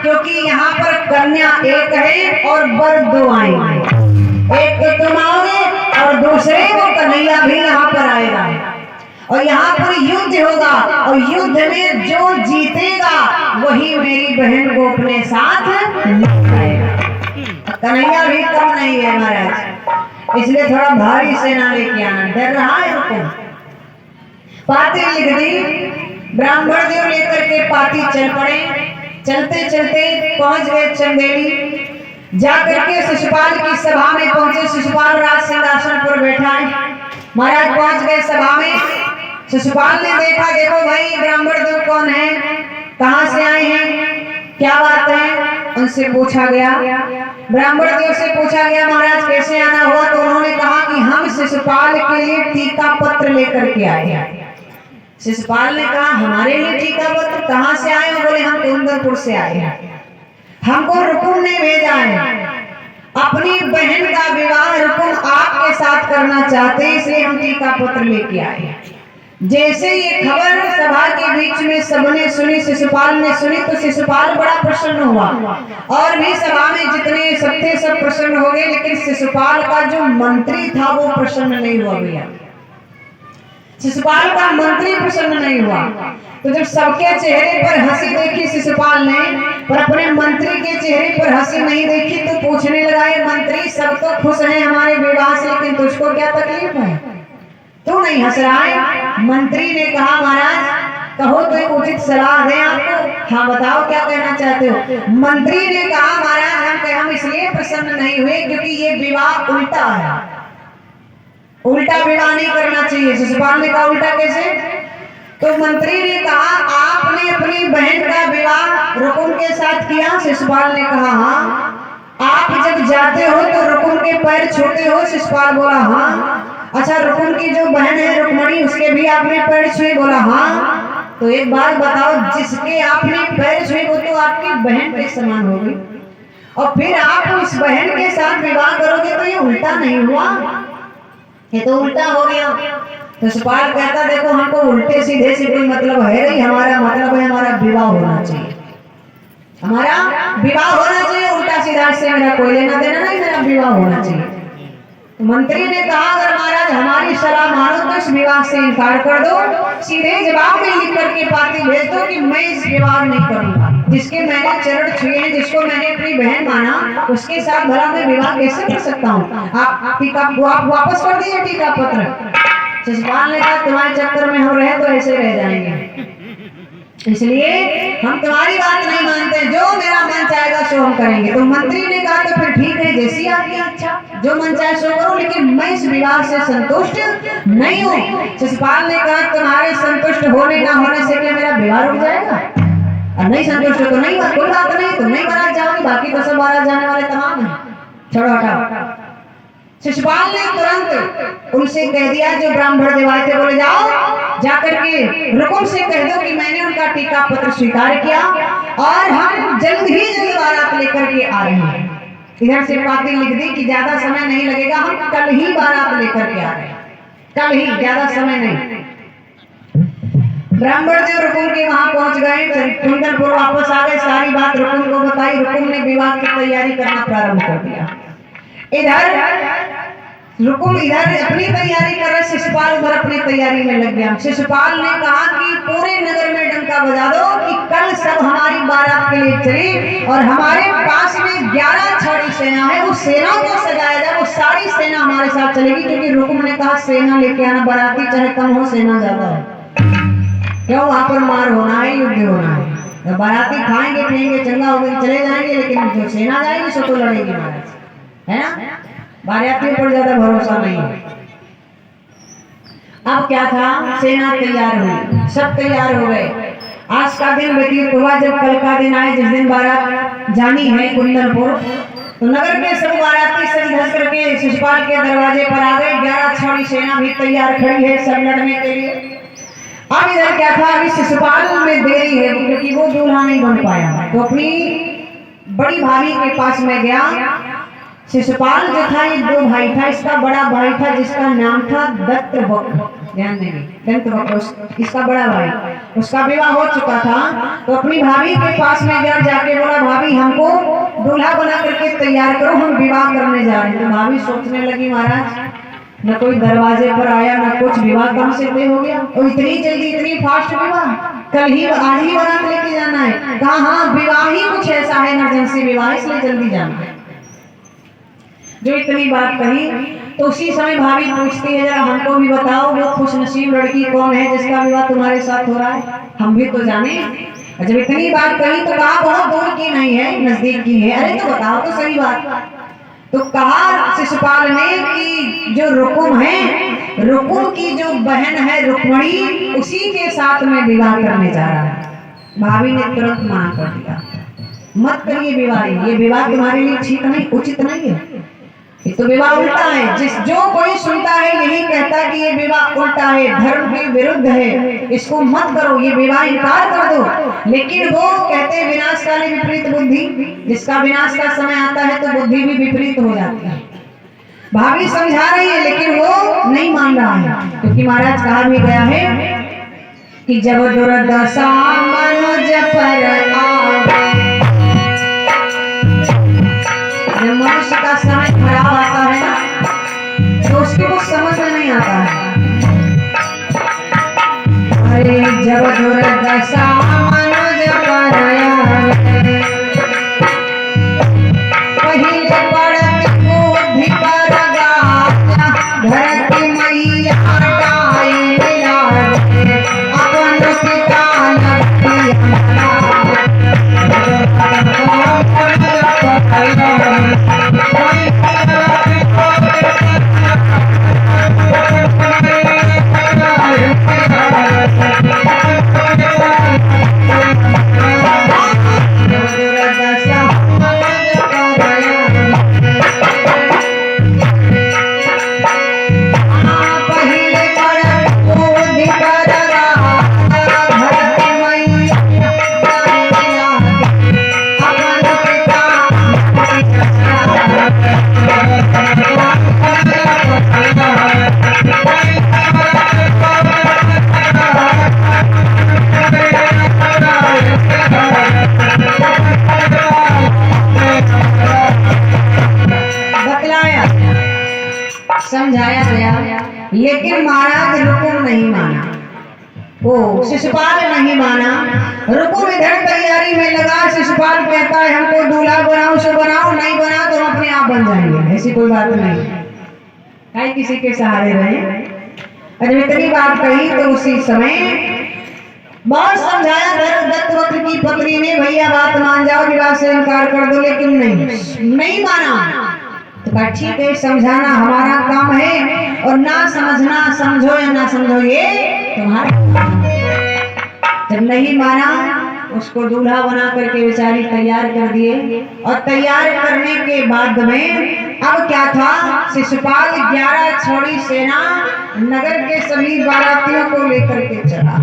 क्योंकि यहाँ पर कन्या एक है और वर दो आएंगे। एक तो तुम आओगे और दूसरे वो कन्हैया भी यहाँ पर आएगा और यहाँ पर युद्ध होगा और युद्ध में जो जीतेगा वही मेरी बहन को अपने साथ लाएगा। कन्हैया भी कम नहीं है महाराज, इसलिए थोड़ा भारी सेना लेके आना। डर रहा है रुको। पाती लिख दी, ब्राह्मण देव लेकर के पाती चल पड़े। चलते चलते पहुंच गए चंदेली। जाकर के शिशुपाल की सभा में पहुंचे। शिशुपाल राज सिंहासन पर बैठा है। महाराज पहुंच गए सभा में। शिशुपाल ने देखा, देखो भाई ब्राह्मण देव कौन है, कहां से आए हैं, क्या बात है, उनसे पूछा गया। ब्राह्मण देव से पूछा गया महाराज कैसे आना हुआ, तो उन्होंने कहा कि हम शिशुपाल के लिए टीका पत्र लेकर के आए हैं। शिशुपाल ने कहा हमारे लिए टीका पत्र, कहां से आए हो? बोले हम कुंदनपुर से आए हैं, हमको रुकुम ने भेजा है, अपनी बहन का विवाह रुकुम आपके साथ करना चाहते हैं, इसलिए हम टीका पत्र लेके आए हैं। जैसे ये खबर सभा के बीच में सबने सुनी, शिशुपाल ने सुनी, तो शिशुपाल बड़ा प्रसन्न हुआ और भी सभा में जितने सब थे सब प्रसन्न हो गए, लेकिन शिशुपाल का जो मंत्री था वो प्रसन्न नहीं हुआ। भैया शिशुपाल का मंत्री प्रसन्न नहीं हुआ। तो जब सबके चेहरे पर हंसी देखी शिशुपाल ने, पर अपने मंत्री के चेहरे पर हंसी नहीं देखी, तो पूछने लगा मंत्री सब तो खुश हैं हमारे विवाह से, लेकिन तुझको क्या तकलीफ है, तू नहीं हंस रहा है? मंत्री ने कहा महाराज कहो तो एक उचित सलाह दें आपको। हाँ बताओ क्या कहना चाहते हो? मंत्री ने कहा महाराज हम इसलिए प्रसन्न नहीं हुए क्योंकि ये विवाह उल्टा है, उल्टा विवाह नहीं करना चाहिए। शिशुपाल ने कहा उल्टा कैसे? तो मंत्री ने कहा आपने अपनी बहन का विवाह रुकुम के साथ किया। शिशुपाल ने कहा हाँ। आप जब जाते हो तो रुकुम के पैर छूते हो? शिशुपाल बोला हाँ। अच्छा रुकुम की जो बहन है रुक्मणी उसके भी आपने पैर छुए? बोला हाँ। तो एक बात बताओ, जिसके आपने पैर छुए वो तो आपकी बहन के समान होगी, और फिर आप उस बहन के साथ विवाह करोगे तो ये उल्टा नहीं हुआ, ये तो उल्टा हो गया। तो शिशुपाल कहता देखो हमको उल्टे सीधे से कोई मतलब है नहीं, हमारा मतलब है हमारा विवाह होना चाहिए, हमारा विवाह होना चाहिए, उल्टा सीधा से मेरा कोई लेना देना नहीं, मेरा विवाह होना चाहिए। तो मंत्री ने कहा अगर महाराज हमारी सलाह मानो तो इस विवाह से इनकार कर दो, सीधे जवाब में लिख करके पाती भेज दो कि मैं इस विवाह नहीं करूंगा, जिसके मैंने चरण छुए हैं, जिसको मैंने अपनी बहन माना, उसके साथ भला मैं विवाह कैसे कर सकता हूँ? आप वापस कर दीजिए टीका पत्र। शिशुपाल ने कहा तुम्हारे चक्कर में हम रहे तो ऐसे रह जाएंगे, इसलिए हम तुम्हारी बात नहीं मानते, जो मेरा मन चाहेगा सो हम करेंगे। तो मंत्री ने कहा तो फिर ठीक है, जैसी आपकी इच्छा, जो मन चाहे सो करो, लेकिन मैं इस विवाह से संतुष्ट नहीं हूँ। शिशुपाल ने कहा तुम्हारे संतुष्ट होने ना होने से क्या मेरा विवाह रुक जाएगा? और नहीं संतुष्ट हो तो नहीं, कोई बात नहीं, तुम नहीं बारात जाओगी, बाकी तो सब बारात जाने वाले तमाम है, छोड़ो हटाओ। शिशुपाल ने तुरंत उनसे कह दिया जो ब्राह्मण देव आए थे, बोले जाओ जाकर के रुकुम से कह दो कि मैंने उनका टीका पत्र स्वीकार किया और हम जल्द ही जल्द बारात लेकर के आ रहे हैं। इधर से पाती लिख दी कि ज्यादा समय नहीं लगेगा, हम कल ही बारात लेकर के आ रहे हैं, कल ही, ज्यादा समय नहीं। ब्राह्मण देव रुकुम के वहां पहुंच गए, कुंदनपुर वापस आ गए, सारी बात रुकुम को बताई। रुकुम ने विवाह की तैयारी करना प्रारंभ कर दिया। इधर रुकुम इधर अपनी तैयारी कर रहे, शिशुपाल उधर अपनी तैयारी में लग गया। शिशुपाल ने कहा कि पूरे नगर में डंका बजा दो कि कल सब हमारी बारात के लिए चले और हमारे पास में 11 छड़ी सेना है, उस सेना को सजाया जाए, वो सारी सेना हमारे साथ चलेगी, क्योंकि रुकुम ने कहा सेना लेके आना, बाराती चाहे कम हो सेना ज्यादा है, क्यों वहां पर मार होना है, युद्ध होना है। बाराती खाएंगे पिएंगे चंगा होकर चले जाएंगे, लेकिन जो सेना जाएगी सो तो लड़ेगी महाराज, है ना? बारातियों पर ज्यादा भरोसा नहीं है। अब क्या था, सेना तैयार हुई, सब तैयार हो गए। आज का दिन व्यतीत हुआ, जब कल का दिन आए जिस दिन बारात जानी है कुंदनपुर, तो नगर के सब बाराती सज धज करके शिशुपाल के दरवाजे पर आ गए। 11 छड़ी सेना भी तैयार खड़ी है सब लड़ने के लिए। अब इधर क्या था, अभी शिशुपाल में देरी है क्योंकि वो दूल्हा नहीं बन पाया, तो अपनी बड़ी भाभी के पास में गया। शिशुपाल जो था ये 2 भाई था, इसका बड़ा भाई था जिसका नाम था दत्तवक्र, ध्यान देंगे। दंतवक्र इसका बड़ा भाई, उसका विवाह हो चुका था, तो अपनी भाभी के पास में गया, जाके बोला भाभी हमको दूल्हा बना करके तैयार करो, हम विवाह करने जा रहे हैं। तो भाभी सोचने लगी महाराज न कोई दरवाजे पर आया न कुछ, विवाह कहाँ से तय हो गया, और इतनी जल्दी इतनी फास्ट विवाह, कल ही आज ही बारात लेके जाना है। कहा हाँ विवाह ही कुछ ऐसा है इमरजेंसी विवाह, इसलिए जल्दी जाना है। जो इतनी बात कही तो उसी समय भाभी पूछती है जरा हमको भी बताओ वो खुशनसीब लड़की कौन है जिसका विवाह तुम्हारे साथ हो रहा है, हम भी तो जाने। जब इतनी बात कही तो कहा बहुत दूर की नहीं है, नजदीक की है। अरे तो बताओ तो सही बात। तो कहा शिशुपाल ने कि जो रुकुम है, रुकुम की जो बहन है रुक्मणी, उसी के साथ में विवाह करने जा रहा है। भाभी ने तुरंत मना कर दिया, मत करिए विवाह, ये विवाह तुम्हारे लिए ठीक नहीं, उचित नहीं है, ये तो विवाह उल्टा है। जो कोई सुनता है यही कहता है कि ये विवाह उल्टा है, धर्म के विरुद्ध है, इसको मत करो, ये विवाह इनकार कर दो। लेकिन वो कहते हैं विनाश काले विपरीत बुद्धि, जिसका विनाश का समय आता है तो बुद्धि भी विपरीत हो जाती है। भाभी समझा रही है लेकिन वो नहीं मान रहा है, क्योंकि महाराज कहा भी गया है कि जब दुर्दशा मनुज पर आवे, जब मनुष्य का समय खराब आता है ना तो उसकी कुछ समझ में नहीं आता है। अरे जब दुर्दशा मनुज पर आवे, पहिले पड़त बुद्धि पर गाजा, धरती मैया डाई लागे, अपन पिता समझाया गया, लेकिन महाराज रुकुम नहीं माना, वो शिशुपाल नहीं माना। रुकुम इधर तैयारी में लगा, शिशुपाल कहता है हमको दूल्हा बनाओ सो बनाओ, नहीं बना तो हम अपने आप बन जाएंगे, ऐसी कोई बात नहीं है, किसी के सहारे रहे। जब इतनी बात कही तो उसी समय बहुत समझाया दत्तवक्र की पत्नी ने, भैया बात मान जाओ, विवाह से इनकार कर दो, लेकिन नहीं माना। तो कहा ठीक है, समझाना हमारा काम है और ना समझना, समझो या ना समझो ये तुम्हारा। जब नहीं माना उसको दूल्हा बना करके बेचारी तैयार कर दिए, और तैयार करने के बाद में अब क्या था, शिशुपाल 11 छोड़ी सेना नगर के सभी बारातियों को लेकर के चला।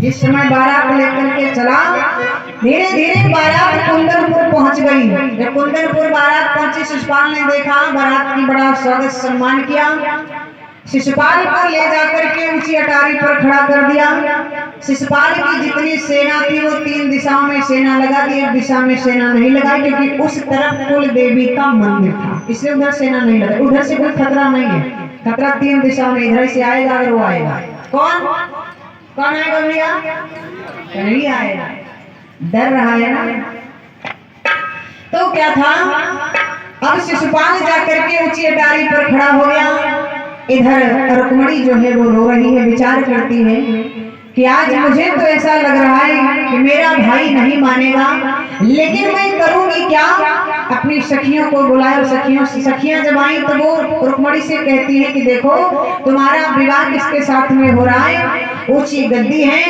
जिस समय बारात लेकर के चला, धीरे धीरे बारात कुंदनपुर पहुंच गई। जब कुंदनपुर बारात पहुंची, शिशुपाल ने देखा, बारात की बड़ा स्वागत सम्मान किया, शिशुपाल को ले जाकर के ऊंची अटारी पर खड़ा कर दिया। शिशुपाल की जितनी सेना थी वो 3 दिशाओं में सेना लगा दी, एक दिशा में सेना नहीं लगाई, क्योंकि उस तरफ कुल देवी का मंदिर था, इसलिए उधर सेना नहीं लगाई। उधर से कोई खतरा नहीं है, खतरा 3 दिशाओं में, इधर से आएगा अगर वो आएगा। कौन आएगा भैया? नहीं आएगा, डर रहा है ना। तो क्या था, अब शिशुपाल जाकर के ऊंची अटारी पर खड़ा हो गया। इधर रुक्मणी जो है वो रो रही है, विचार करती है कि आज मुझे तो ऐसा लग रहा है कि मेरा भाई नहीं मानेगा, लेकिन मैं करूंगी क्या। अपनी सखियों को बुलाया, और सखियां जब आई तो वो रुक्मणी से कहती है कि देखो तुम्हारा विवाह किसके साथ में हो रहा है, ऊंची गद्दी है,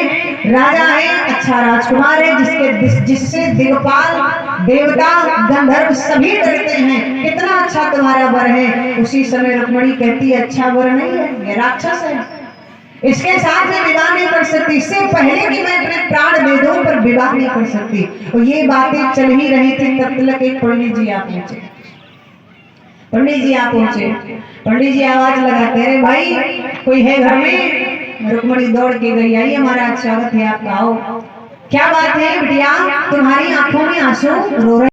राजा है, अच्छा राजकुमार है, जिससे दिग्पाल देवता गंधर्व सभी डरते हैं, कितना अच्छा तुम्हारा वर है। उसी समय रुक्मणी कहती है अच्छा वर नहीं है, ये राक्षस है, इसके साथ में विवाह नहीं कर सकती, इससे पहले कि मैं अपने प्राण दे दूं पर विवाह नहीं कर सकती। और ये बातें चल ही रही थी, तब तक एक पंडित जी आ पहुंचे। पंडित जी आ पहुंचे, पंडित जी आवाज लगाते, अरे भाई कोई है घर में? रुक्मणी दौड़ के गई, आई हमारा स्वागत है आपका, आओ। क्या बात है बिटिया, तुम्हारी आंखों में आंसू रो रहे